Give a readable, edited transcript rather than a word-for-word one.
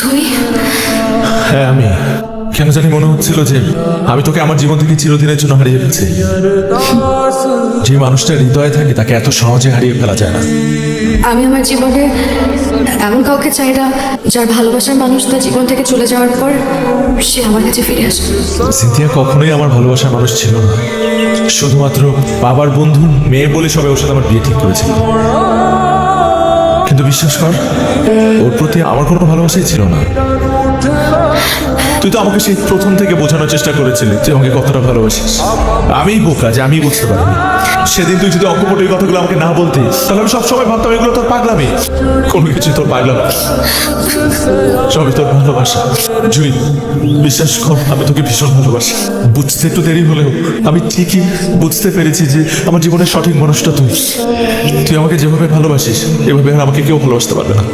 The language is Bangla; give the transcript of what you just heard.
তুই? হ্যাঁ আমি। কেন জানি মনে হচ্ছিল যে আমি তোকে আমার জীবন থেকে চিরদিনের জন্য হারিয়ে ফেলছি। যে মানুষটা হৃদয়ে থাকে তাকে এত সহজে হারিয়ে ফেলা যায় না। আমি আমার জীবনে এমন কাউকে চাই না যার ভালোবাসার মানুষ তার জীবন থেকে চলে যাওয়ার পর সে আমার কাছে ফিরে আসে। সিনথিয়া কখনোই আমার ভালোবাসার মানুষ ছিল না। শুধুমাত্র বাবার বন্ধুর মেয়ে বলে সবাই ওর সাথে আমার বিয়ে ঠিক করেছিল। কিন্তু বিশ্বাস কর, ওর প্রতি আমার কোনো ভালোবাসাই ছিল না। তুই তো আমাকে সেই প্রথম থেকে বোঝানোর চেষ্টা করেছিলি যে আমাকে কতটা ভালোবাসিস। আমিই বোকা যে আমি বুঝতে পারিনি। সেদিন তুই যদি অকপট এই কথাগুলো আমাকে না বলতি তাহলে আমি সবসময় ভাবতাম এগুলো তোর পাগলামি। কোনো কিছু তোর পাগলামি, সবই তোর ভালোবাসা। জুই, বিশ্বাস কর আমি তোকে ভীষণ ভালোবাসি। বুঝতে একটু দেরি হলেও আমি ঠিকই বুঝতে পেরেছি যে আমার জীবনের সঠিক মানুষটা তুই। তুই আমাকে যেভাবে ভালোবাসিস এভাবে আর আমাকে কেউ ভালোবাসতে পারবে না।